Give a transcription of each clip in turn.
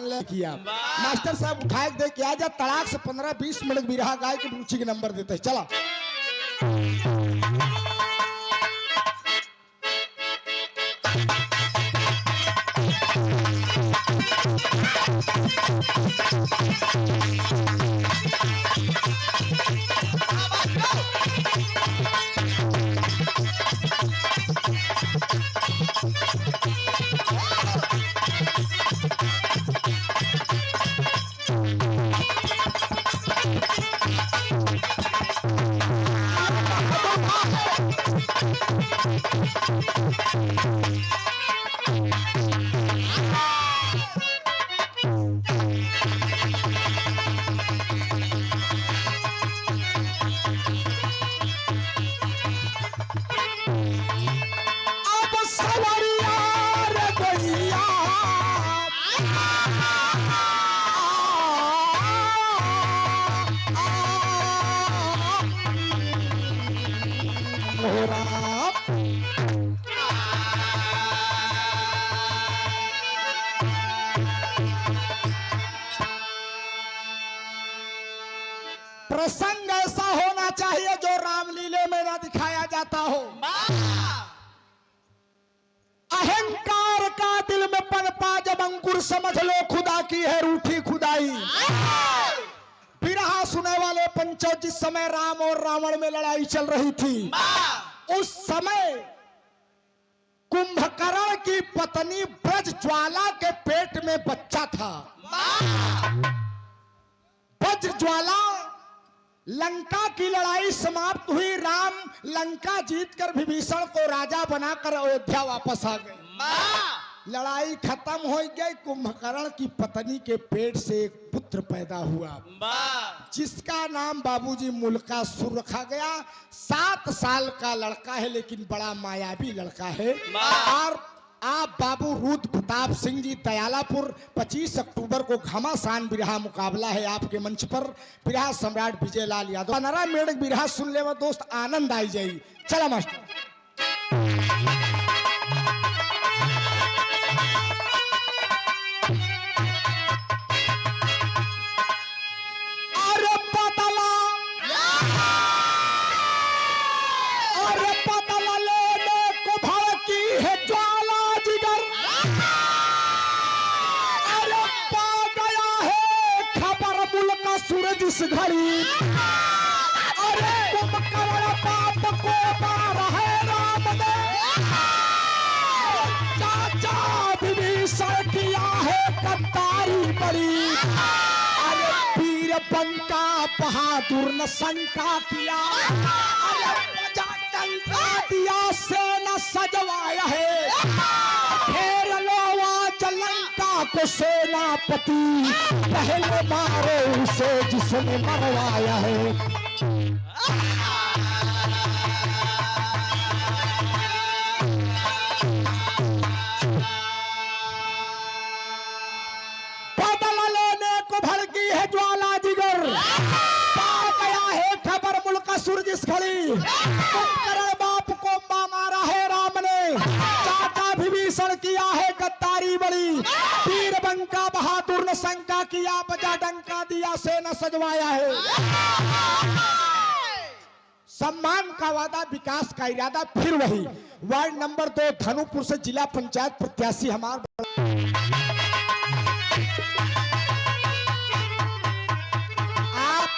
मान ले किया मास्टर साहब उठाए दे के आ जा तड़ाक से 15-20 मिनट बिरहा गाय के रुचि के नंबर देते हैं चला। प्रसंग ऐसा होना चाहिए जो रामलीले में ना दिखाया जाता हो। अहंकार का दिल में पनपा जब अंकुर समझ लो खुदा की है रूठी खुदाई। बिरहा सुने वाले पंचो जिस समय राम और रावण में लड़ाई चल रही थी उस समय कुंभकर्ण की पत्नी ब्रजज्वाला के पेट में बच्चा था। ब्रजज्वाला लंका की लड़ाई समाप्त हुई। राम लंका जीतकर विभीषण को राजा बनाकर अयोध्या वापस आ गए। लड़ाई खत्म हो गई। कुंभकर्ण की पत्नी के पेट से एक पुत्र पैदा हुआ जिसका नाम बाबूजी मुल्कासुर रखा गया। 7 साल का लड़का है लेकिन बड़ा मायावी लड़का है। और आप बाबू रुद्र प्रताप सिंह जी दयालापुर 25 अक्टूबर को घमासान बिरहा मुकाबला है आपके मंच पर। बिरहा सम्राट विजय लाल यादव 15 मिनट बिरहा सुन ले दोस्त आनंद आई जाई। चला मास्टर। इस घड़ी अरे कुंभकर्ण पाप को मार है राम ने। चाचा विभीषण किया है गद्दारी बड़ी। अरे वीर बंका बहादुर न शंका किया। अरे डंका दिया सेना सजवाया है। फेर लो आज लंका को सेनापति पहले मारो उसे जिसने मरवाया है। बदल लेने को भड़की है ज्वाला जिगर। पा गया है खबर मुल्कासुर जिस घड़ी। कुंभकर्ण बाप को मारा है राम ने। चाचा विभीषण किया है गद्दारी बड़ी। वीर बंका बहादुर ने शंका किया बजा डंका दिया से न सजवाया है। सम्मान का वादा विकास का इरादा फिर वही। वार्ड नंबर 2 धनुपुर से जिला पंचायत प्रत्याशी हमारे आप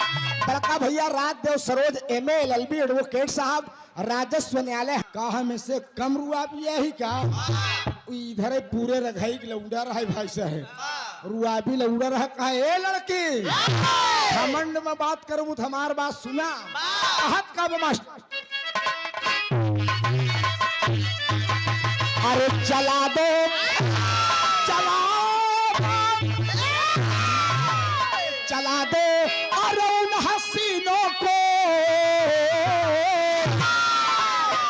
बड़का भैया Rajdev Saroj MA LLB advocate साहब राजस्व न्यायालय। कहा में से कम रुआ भी यही का इधर पूरे रघाई लौड़ा रहा भाई साहब रुआ भी लौड़ा रहा कहा ए लड़की घमंड में बात करूं तो हमार बात सुना। कहत का मास्टर अरे चला दो चला दो अरे उन हसीनों को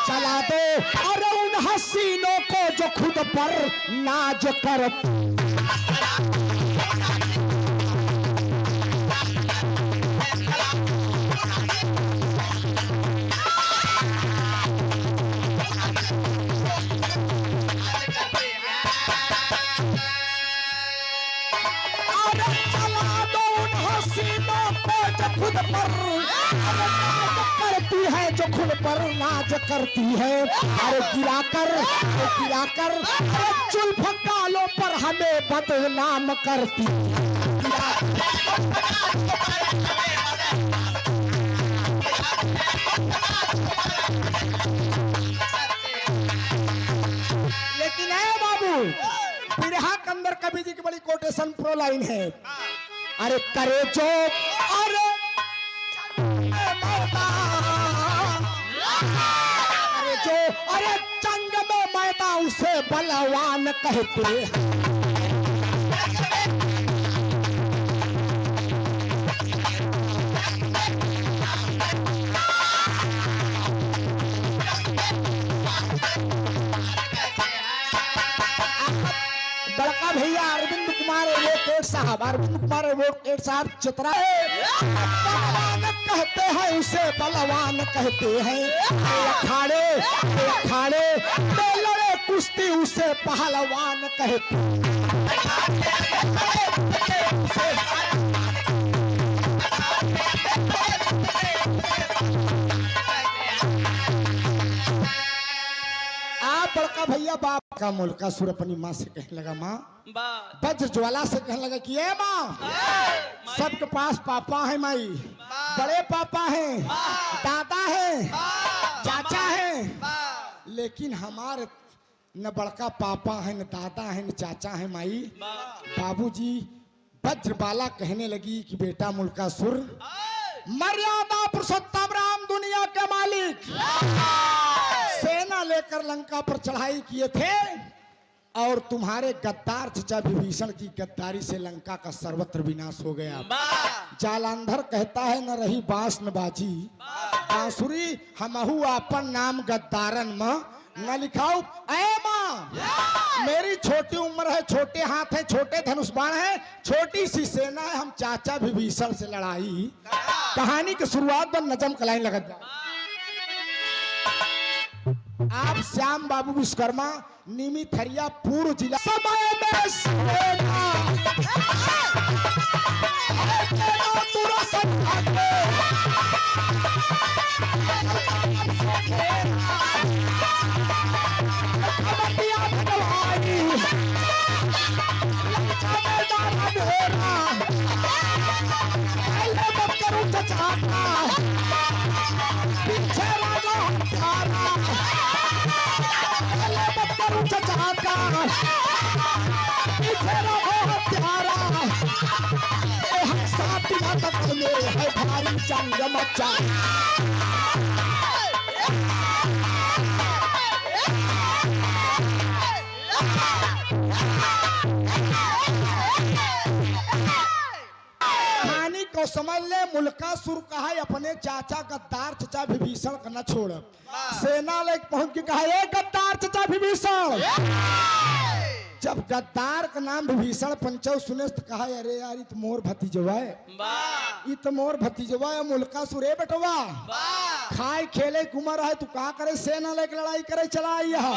चला दो अरे उन हसीनों को जो खुद पर नाज कर। हसीनों को जो खुद पर नाज करती है, जो खुद पर नाज करती है, अरे गिराकर अरे जुल्फ गालों पर हमें बदनाम करती है। लेकिन है बाबू, बिरहा के अंदर कवि जी की बड़ी कोटेशन प्रो लाइन है। अरे करे जो अरे अरे जंग में मैदान उसे बलवान कहते हैं। बड़का भैया अरविंद कुमार एडवोकेट साहब चित्रा बलवान कहते हैं, उसे बलवान कहते हैं। अखाड़े में लड़े कुश्ती उसे पहलवान कहते हैं। आप बड़का भैया बाप का मुल्का सुर अपनी माँ से कहने लगा, माँ वज्र ज्वाला से कहने लगा कि माँ सबके पास पापा है, माई बड़े पापा हैं, दादा है, चाचा है, लेकिन हमारे न बड़का पापा है, न दादा है, न चाचा है। माई बाबूजी वज्रबाला कहने लगी कि बेटा मुल्का सुर, मर्यादा पुरुषोत्तम राम दुनिया के मालिक सेना लेकर लंका पर चढ़ाई किए थे, और तुम्हारे गद्दार चचा विभीषण की गद्दारी से लंका का सर्वत्र विनाश हो गया। जालंधर कहता है, न रही बांस न बाजी, बांसुरी हमहु आपन नाम गद्दारन मां न लिखाऊ। ऐ माँ, मेरी छोटी उम्र है, छोटे हाथ है, छोटे धनुष बाण है, छोटी सी सेना है, हम चाचा विभीषण से लड़ाई। कहानी की शुरुआत में नजम कलाइन लगत बा। आप श्याम बाबू विश्वकर्मा, निमी थरिया, पूर्व जिला। समय में सेना है भारी जंग मचा। कहानी को समझ ले, मुल्कासुर कहा अपने चाचा गद्दार चचा विभीषण का न छोड़, सेना लेके पहुंच के कहा, ये गद्दार चचा विभीषण। जब गद्दार का नाम विभीषण पंचौ सुने तो कहा, अरे यार ये तो मोर भतीजवा है, ये तो मोर भतीजवा है मुल्कासुर। बेटवा खाए खेले कुमार है, तू कहा करे सेना लेके लड़ाई करे चला यहाँ।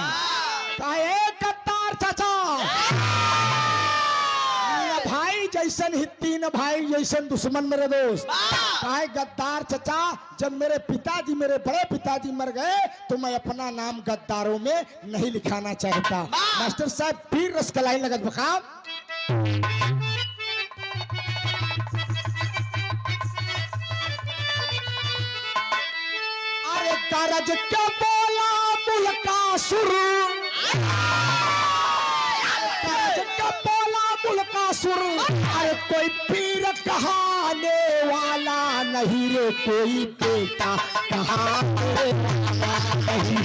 कहा गद्दार चाचा, न भाई जैसन हित्ती न भाई जैसन दुश्मन मेरे दोस्त। कहा गद्दार चचा, जब मेरे पिताजी, मेरे बड़े पिताजी मर गए तो मैं अपना नाम गद्दारों में नहीं लिखाना चाहता। मास्टर साहब फिर रस कलाई लगत बखा। अरे गरज के बोला मुल्कासुर, गरज के बोला मुल्कासुर, अरे कोई पीर कहाने वाला नहीं रे, कोई बेटा कहाने वाला नहीं।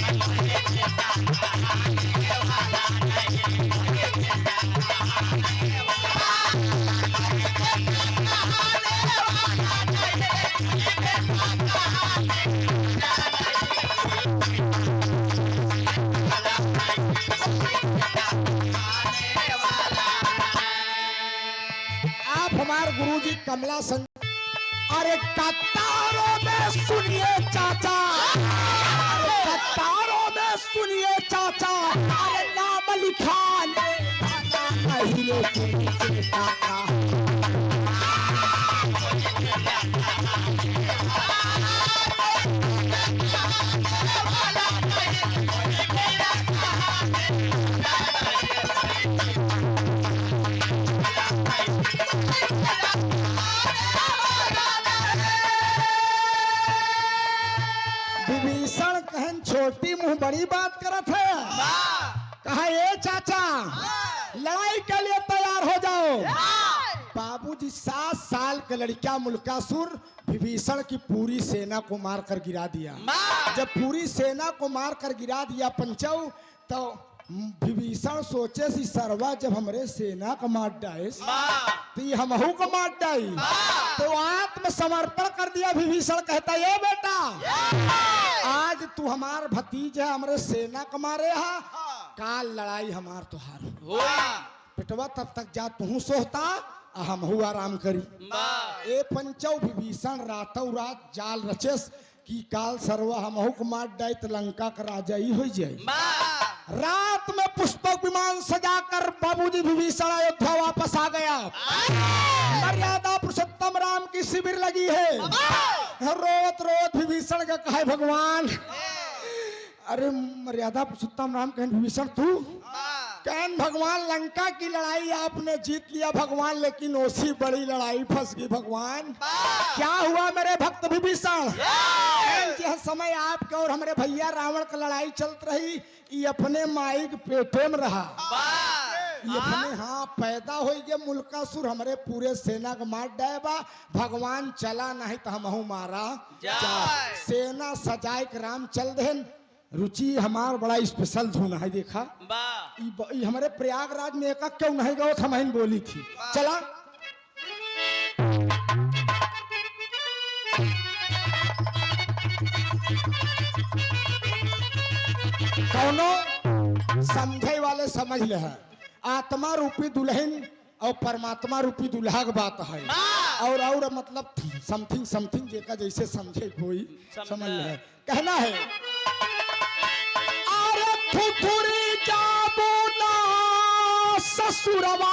आप हमारे गुरुजी कमला संग। अरे कतारों में सुनिए चाचा, अरे कतारों में सुनिए चाचा, अरे नाम लिखाने वाला नहीं रे, कोई बेटा का। बड़ी बात करत है। कहा ये चाचा लड़ाई के लिए तैयार हो जाओ। बाबूजी 7 साल के लड़का मुल्कासुर विभीषण की पूरी सेना को मारकर गिरा दिया। जब पूरी सेना को मारकर गिरा दिया पंचौ, तो विभीषण सोचे सी सरवा जब हमरे सेना को मार डाए तो ये हमहू को मार डाई। तो आत्मसमर्पण कर दिया। विभीषण कहता ये बेटा आज तू हमार भतीज है, हमरे सेना को मारे हा, काल लड़ाई हमार तुहार बेटवा, तब तक जा तू सोता हमहू आराम करी। ए पंचौ विभीषण रातों रात जाल रचेस कि काल सरवा हमहू को मार डाई तो लंका का राजा ही हो जाए। रात में पुष्पक विमान सजाकर बाबूजी विभीषण अयोध्या वापस आ गया। मर्यादा पुरुषोत्तम राम की शिविर लगी है। रोत रोत विभीषण का कहे भगवान, अरे मर्यादा पुरुषोत्तम राम कहें विभीषण तू कहन भगवान लंका की लड़ाई आपने जीत लिया भगवान, लेकिन उसी बड़ी लड़ाई फंस गई भगवान। क्या हुआ मेरे भक्त विभीषण? यह समय आपके और हमारे भैया रावण की लड़ाई चलत रही, ये अपने माई के पेटे में रहा, ये अपने हाँ पैदा हो गया मुल्कासुर, हमारे पूरे सेना को मार डायबा। भगवान चला नहीं तो हमहू मारा सेना सजाए के राम चल देन। रुचि हमार बड़ा स्पेशल धुन है देखा, हमारे प्रयागराज में एक क्यों नहीं गो हम ही बोली थी। चला कौनो समझे वाले समझ ले है, आत्मा रूपी दुल्हन और परमात्मा रूपी दुल्हा की बात है। और मतलब समथिंग समथिंग जेका जैसे समझे कोई समझ ले। कहना है थुथुरी जाबू ना ससुरवा,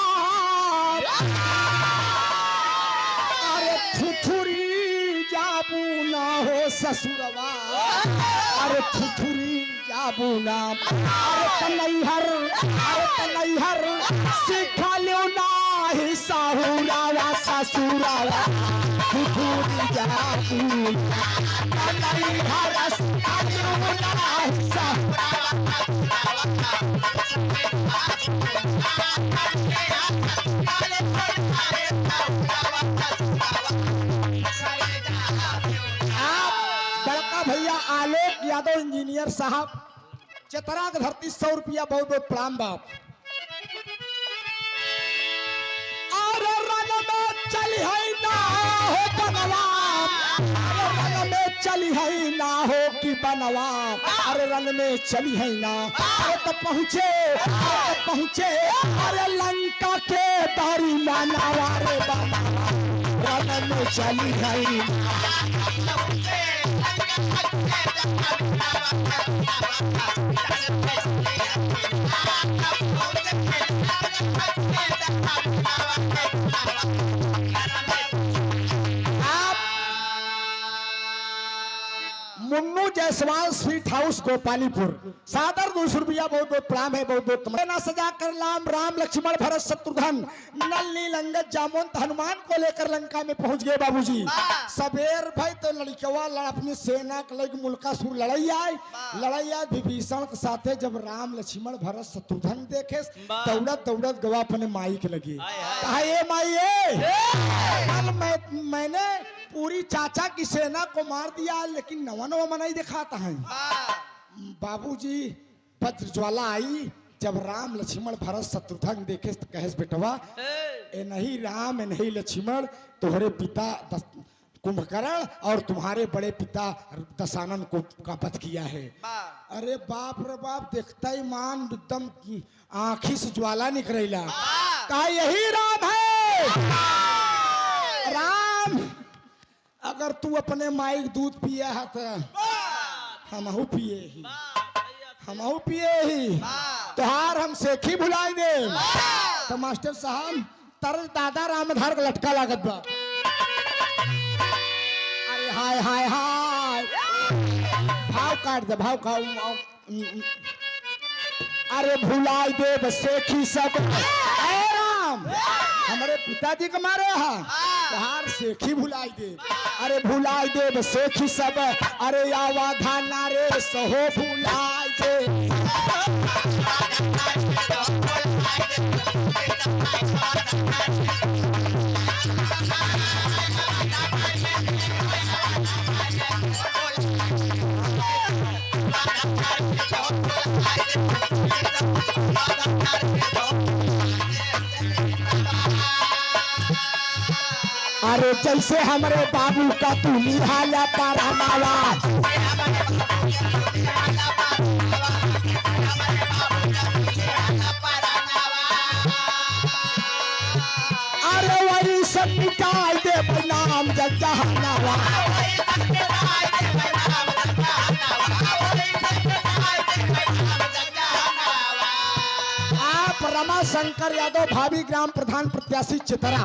अरे थुथुरी जाबू ना हो ससुरवा, अरे थुथुरी जाबू ना, अरे तनैहर सिखा लो ना ही साहुरावा ससुरावा, थुथुरी जाबू तनैहर सिखा लो ना ही साहुरावा। बड़का भैया आलोक यादव इंजीनियर साहब चतरा की धरती 100 रुपया बहुत बहुत प्रणाम बाप। और रन में चली है ना हो बनवा, रन में चली है ना हो कि बनवा, अरे रन में चली है ना, अरे तो पहुंचे अरे लंका के दारी मानावा रे बनावा, रन में चली है मुन्नू जायसवाल स्वीट हाउस गोपालीपुर सादर 200 रुपया बहुत बहुत प्रणाम है। बहुत बहुत ना सजा कर राम लक्ष्मण भरत शत्रुघ्न नल नील अंगद जामुन हनुमान को लेकर लंका में पहुंच गए बाबूजी। सबेर भाई तो लड़कवा अपनी सेना के लग मुल्कासुर लड़ाई आए विभीषण के साथे। जब राम लक्ष्मण भरत शत्रुघ्न देखे दौड़त गवा अपने माई के लगी, कहा ये माई मैंने पूरी चाचा की सेना को मार दिया, लेकिन नवा मनाई दिखाता है। बाबूजी वज्र ज्वाला आई, जब राम लक्ष्मण भरत शत्रुघ्न देखे तो कहे बेटवा ए नहीं राम ए नहीं लक्ष्मण, तुम्हारे पिता कुंभकर्ण और तुम्हारे बड़े पिता दशानन को का वध किया है। अरे बाप रे बाप, देखता ही मान एकदम आंखी से ज्वाला निकलेला, कहा यही राम है। राम अगर तू अपने माई दूध पिए है तो हमहू पिए ही तोहार हम सेखी भुलाई दे। तो मास्टर साहब तर दादा रामधार का लटका लागत बा। अरे हाय हाय हाय भाव काट दे भाव का। अरे भुलाई दे बस सेखी सब राम हमारे पिताजी के मारे तोहार सेखी भुलाई दे। अरे भुलाई दे सेखी सब, अरे आवा धाना रे सहो भुलाई ठेस। अरे जैसे हमारे बाबू का तू निहाया पारानावा, अरे वही सब मिटाई दे नाम जगजहानावा। आप रमाशंकर यादव भावी ग्राम प्रधान प्रत्याशी चितरा,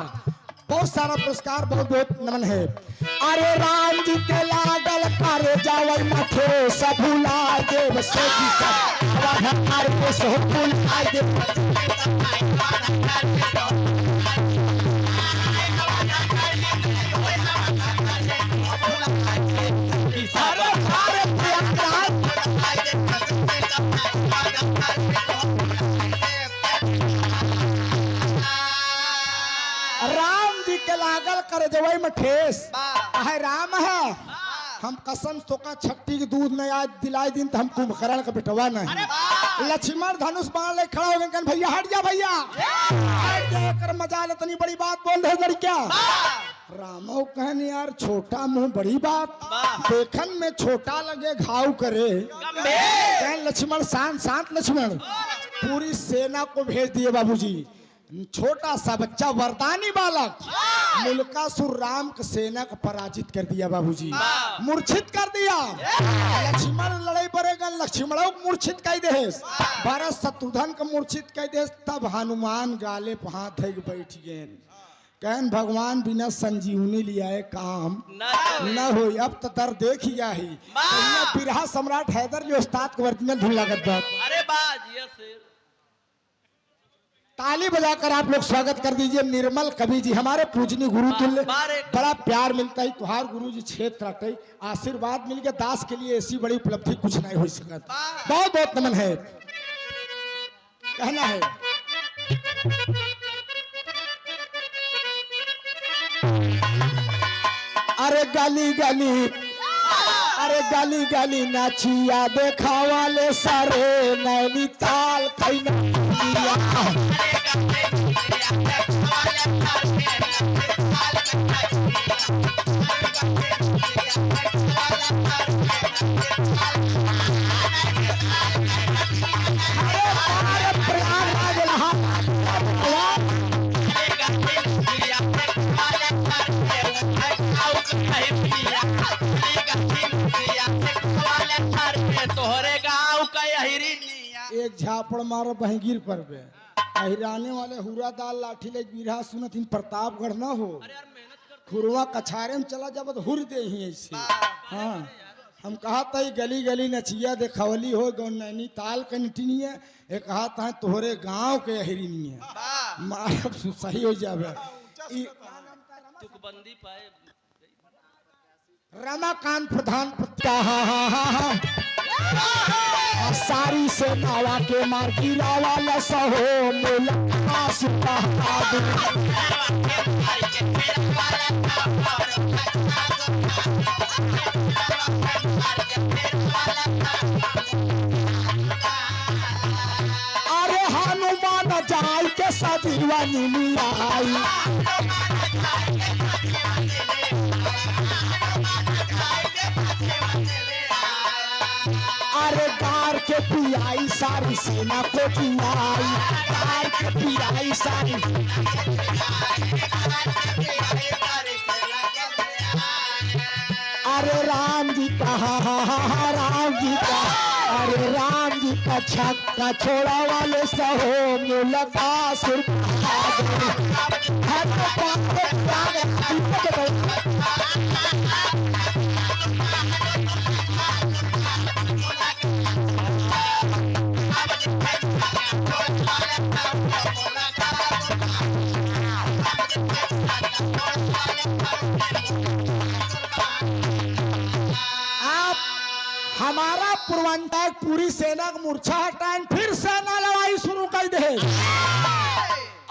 बहुत सारा पुरस्कार, बहुत बहुत नमन है। अरे राम जी के लागल करे जावल मथे सब भुला देव से जी सब हमारे को सब भुला देव। सारे सारे राम जी के लागल कर जवई में ठेस है राम है। हम कसम तो का छट्टी के दूध नहीं आज दिलाई दिन तो हम कुंभकर्ण का बेटवा नहीं। लक्ष्मण धनुष बाण ले खड़ा हो गए, भैया हट जा भैया हट जा कर मजा ले, तनी बड़ी बात बोल रहे लड़किया। रामो कहने यार छोटा मुंह बड़ी बात, देखन में छोटा लगे घाव करे। लक्ष्मण शांत शांत लक्ष्मण, पूरी सेना को भेज दिए बाबूजी। छोटा सा बच्चा वरदानी बालक मुल्कासुर राम की सेना को पराजित कर दिया बाबूजी, मूर्छित कर दिया। लक्ष्मण लड़ाई पड़ेगा, लक्ष्मण मूर्छित कह दे, भरत शत्रुघ्न को मूर्छित कह दे। तब हनुमान गाले पे हाथ धर बैठ गए, कहन भगवान बिना संजीवनी लिया है काम न हो। अब तो दर देख ही जाही बिरहा सम्राट हैदर जो उस्ताद को वर्तमान धुन लागत बात। अरे बाज यस ताली बजाकर आप लोग स्वागत कर दीजिए निर्मल कवि जी, हमारे पूजनीय गुरु तुल्य। बड़ा प्यार मिलता है तुहार गुरु जी क्षेत्र रटे, आशीर्वाद मिल गया दास के लिए, ऐसी बड़ी उपलब्धि कुछ नहीं हो सकत। बहुत बहुत नमन है। कहना है अरे गली गली, अरे गली गली नाचिया देखा वाले सारे नैनीताल तोहरे गाँव का यही एक झापड़ मारो बहंगीर पर बे अहिराने वाले हुरा दाल लाठी ले बिरहा सुनत इन प्रतापगढ़ ना हो खुरवा कछारे में चला जब हुर दे ही ऐसे। हाँ हम कहा था गली गली नचिया देखावली हो गौ नैनीताल का निटिनी है, एक कहा था तोहरे गांव के अहिरी नहीं है मार सही हो जावे। तुकबंदी पाए रमाकांत प्रधान सारी से नावा के मार गिरावा लसहो मुला सुता अरे हनुमान जाय के सजीवा नीली आई अरे गार के पियाई सारी सेना को पियाई, गार के पियाई सारी। अरे राम जी का राम जी का, अरे राम जी का छक्का छोड़ा वाले सहो मुलाकासुर हमारा पूर्वांचल पूरी सेना का मूर्छा हटाएं, फिर सेना लड़ाई शुरू कर दे।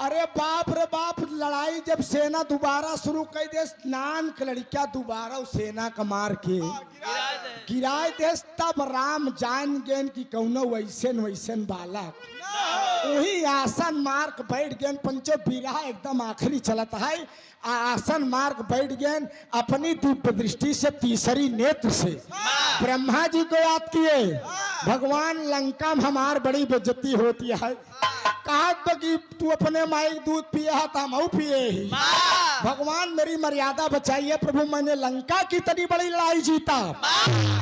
अरे बाप रे बाप, लड़ाई जब सेना दोबारा शुरू कर दे, नान के लड़किया दोबारा उस सेना का मार के गिराए देश, तब राम जान गए कि कौनो वैसन वैसन बालक वही आसन मार के बैठ गए। पंचो बिरहा एकदम आखिरी चलता है, आसन मार के बैठ गए, अपनी दिव्य दृष्टि से तीसरी नेत्र से ब्रह्मा जी को याद किए। भगवान लंका में हमार बड़ी बेइज्जती होती है, कहा तो कि तू अपने माई दूध पिए है तो हम पिए ही। भगवान मेरी मर्यादा बचाइए प्रभु, मैंने लंका की तनी बड़ी लड़ाई जीता,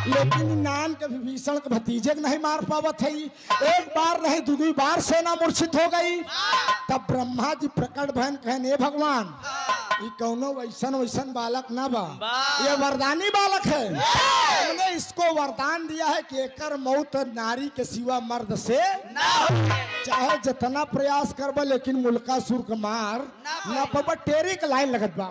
लेकिन नान के विभीषण के भतीजे नहीं मार पावत है। एक बार नहीं दो बार सेना मूर्छित हो गई। तब ब्रह्मा जी प्रकट भन कहने, भगवान ये कौनो वैसन वैसन बालक ना बा, ये वरदानी बालक है। हमने इसको वरदान दिया है कि एकर मौत नारी के सिवा मर्द से चाहे जितना प्रयास करब, लेकिन मुल्कासुर के मार ना पाबा। टेरी के लाइन लगत बा,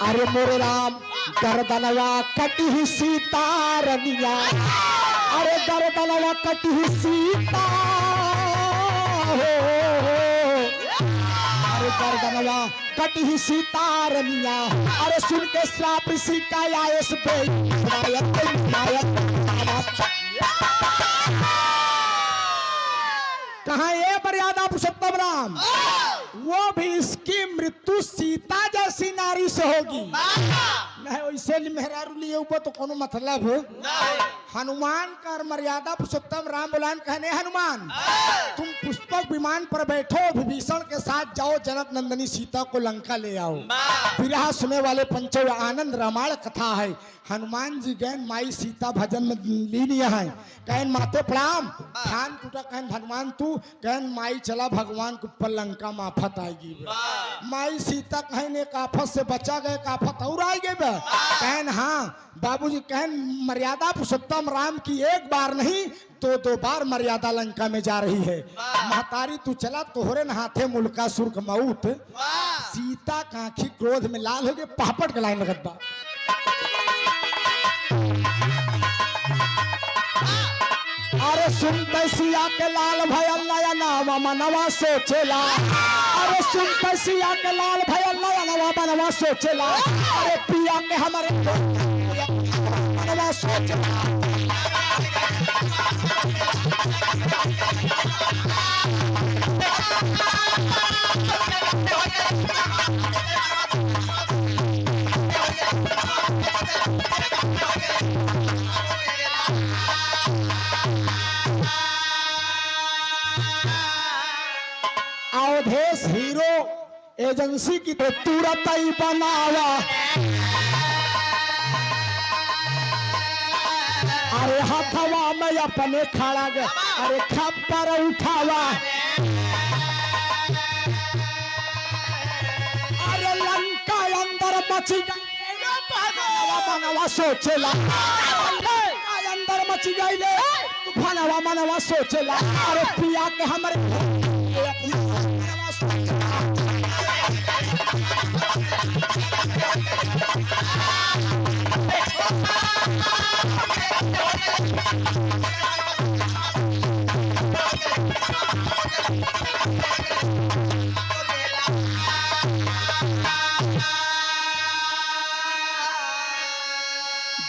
अरे मोरे राम गर्दनवा कटी सीता रनिया, अरे गर्दनवा कटी सीता हो, अरे गर्दनवा कटी सीता रनिया, अरे सुन के श्राप ऋषि का आयस पे कहा ये मर्यादा पुरुषोत्तम राम, वो भी इसकी मृत्यु सीता जैसी नारी से होगी। नहीं वैसे मेहरारू लिए ऊपर तो कोनो मतलब हनुमान का मर्यादा पुरुषोत्तम राम बुलान कहने, हनुमान तुम पुष्पक विमान पर बैठो, विभीषण के साथ जाओ, जनक नंदनी सीता को लंका ले आओ। विरह सुने वाले पंचों आनंद रामायण कथा है। हनुमान जी गैन माई सीता भजन में लीन है, कहन माते प्रणाम, ध्यान टूटा, कहन भगवान तू, कहन माई चला भगवान के ऊपर लंका में आफत आएगी। माई सीता कहन एक आफत से बचा गए, आफत और आई गए। कहन हाँ बाबूजी, कहन मर्यादा पुरुषोत्तम राम की एक बार नहीं दो बार मर्यादा लंका में जा रही है। महतारी तू चला, तोहरे हाथे मुल्कासुर का मौत। सीता का आंखी क्रोध में लाल हो गए, पापड़ के लाइन लगत बा, अरे सुन पैसिया के लाल भयल नया नाम मनवा सोचेला, अरे सुन पैसिया के लाल भयल नया नवा मनवा सोचेला, अरे पिया के हमारे मनवा सोचेला। अवधेश हीरो एजेंसी की तो तुरंत ही बनावा, अरे हथवा में अपने खड़ा गए, अरे खप्पर उठावा, अरे लंका अंदर मची गई, मनवा सोचेला, अंदर मची गई ले तूफानवा मनवा सोचेला, अरे पिया के हमारे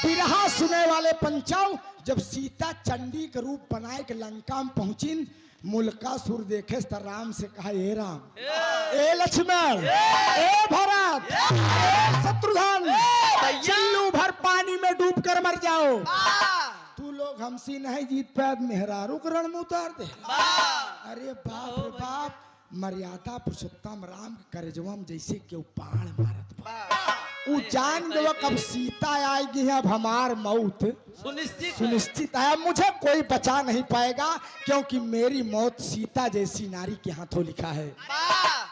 बिरहा सुने वाले पंचाव, जब सीता चंडी के रूप बनाए के लंका में पहुंची, मुल्कासुर देखे तो राम से कहा, ए राम, ए लक्ष्मण, ए भरत, ए शत्रुघ्न, चिल्लू भर पानी में डूब कर मर जाओ। तू लोग हमसे नहीं जीत पाए, मेहरारू के रण में उतार दे। अरे बाप रे बाप, मर्यादा पुरुषोत्तम राम के करजवा में जैसे क्यों बाण मारत बा। वो जान गया कब सीता आएगी, अब हमार मौत सुनिश्चित है, मुझे कोई बचा नहीं पाएगा, क्योंकि मेरी मौत सीता जैसी नारी के हाथों लिखा है।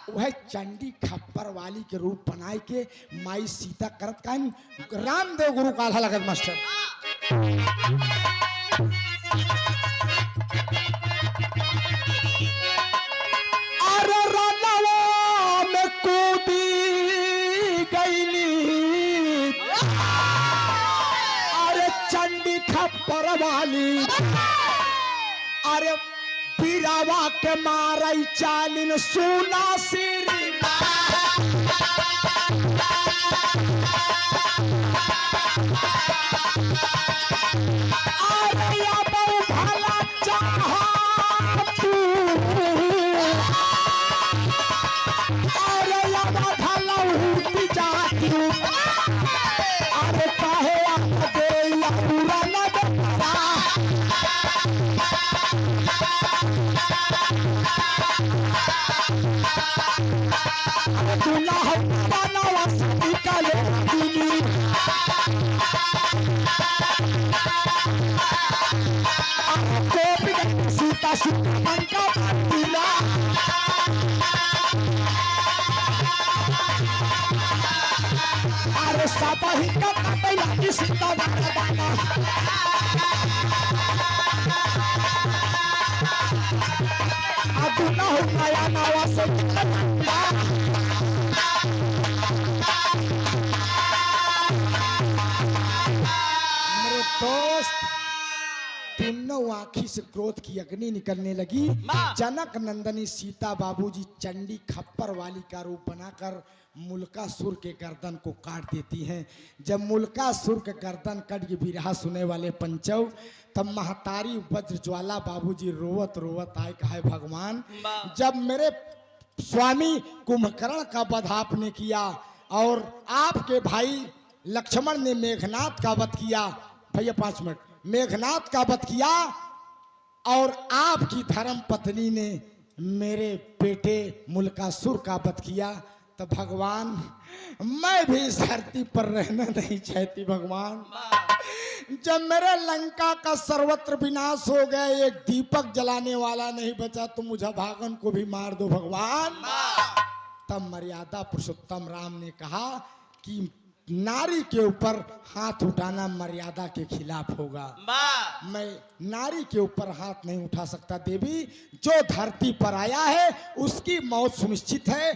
वह चंडी खप्पर वाली के रूप बनाए के माई सीता करत कान रामदेव गुरु काल्हा लगत मास्टर। अरे रनवा में कूदी गईली, वाली। अरे पीरावा के मारई चालिन सुना सिरी। अरे अब भला चाहा तू, अरे अब भला उठी जाती। अरे काहे दे या पूरा न देखा। दूल्हा हमारा वासी का ले दूनी। सीता सीता मन का दूल्हा। अरे सादा ही का पहला की सीता दाना। दूल्हा हो गया नवा से। मेरे दोस्त, तीनों आँखी से क्रोध की अग्नि निकलने लगी। जनक नंदनी सीता बाबूजी चंडी खप्पर वाली का रूप बनाकर मुल्कासुर के गर्दन को काट देती हैं। जब मुल्कासुर के गर्दन कट के बिरहा सुने वाले पंचव, तब महतारी वज्र ज्वाला बाबूजी रोवत रोवत आए, कहा भगवान जब मेरे स्वामी कुंभकर्ण का वध आपने किया और आपके भाई लक्ष्मण ने मेघनाथ का वध किया, भैया 5 मिनट, मेघनाथ का वध किया और आपकी धर्म पत्नी ने मेरे बेटे मुल्कासुर का वध किया, तो भगवान मैं भी इस धरती पर रहना नहीं चाहती। भगवान जब मेरे लंका का सर्वत्र विनाश हो गया, एक दीपक जलाने वाला नहीं बचा, तो मुझे भागन को भी मार दो भगवान। तब मर्यादा पुरुषोत्तम राम ने कहा कि नारी के ऊपर हाथ उठाना मर्यादा के खिलाफ होगा। मैं नारी के ऊपर हाथ नहीं उठा सकता देवी। जो धरती पर आया है उसकी मौत सुनिश्चित है।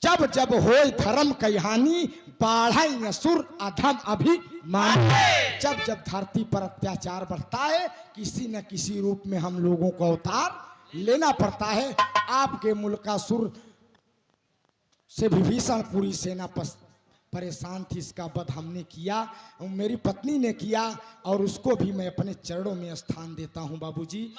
जब जब होए धर्म की हानि, बाढ़ई असुर अधम अभिमान। जब जब धरती पर अत्याचार बढ़ता है, किसी न किसी रूप में हम लोगों को अवतार लेना पड़ता है। आपके मुल्कासुर से विभीषण पूरी सेना परेशान थी, इसका वध हमने किया, मेरी पत्नी ने किया, और उसको भी मैं अपने चरणों में स्थान देता हूं बाबूजी।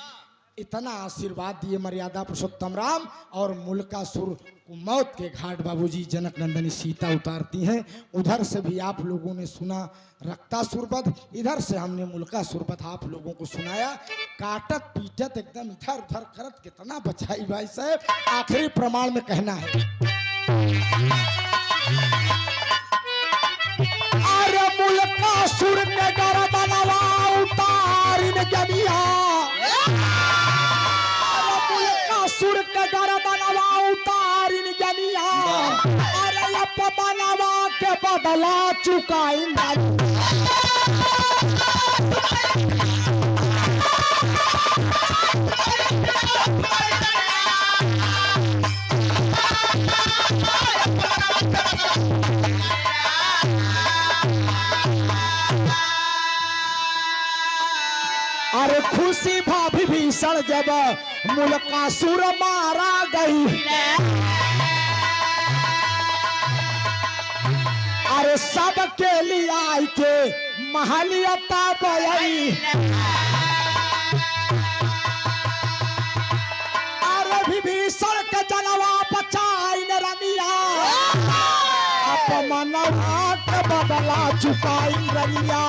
इतना आशीर्वाद दिए मर्यादा पुरुषोत्तम राम, और मुल्कासुर को मौत के घाट बाबूजी जनक नंदनी सीता उतारती हैं। उधर से भी आप लोगों ने सुना रक्तासुर वध, इधर से हमने मुल्कासुर वध आप लोगों को सुनाया। काटत पीटत एकदम इधर उधर करत कितना बचाई भाई साहब। आखिरी प्रमाण में कहना है, अरे मुल्कासुर के गर्दनवा उतारिन गनिया। अरे मुल्कासुर के गर्दनवा उतारिन गनिया। अरे अपमानवा के बदला चुकाएंगे। अरे खुशी भा विभीषण जब मुल्कासुर मारा गई। अरे सबके लिए आई के महलियता बयई। अरे विभीषण के जनवा बचाई न रनिया। अपमानवा के बदला चुकाई रनिया।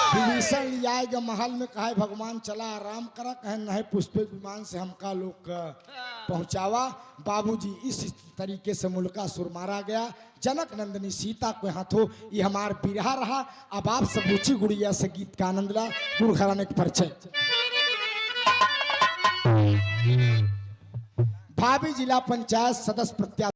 विभीषण ले आएगा महल में, कहे भगवान चला आराम करा, कहे नहीं पुष्पक विमान से हमका लोग पहुंचावा। बाबूजी इस तरीके से मुल्कासुर मारा गया। जनक नंदनी सीता को हाथों ये हमार बिरहा रहा। अब आप सब ऊंची गुड़िया से गीत का आनंद ला। गुरु घराने के परिचय, भाभी जिला पंचायत सदस्य प्रत्याशी।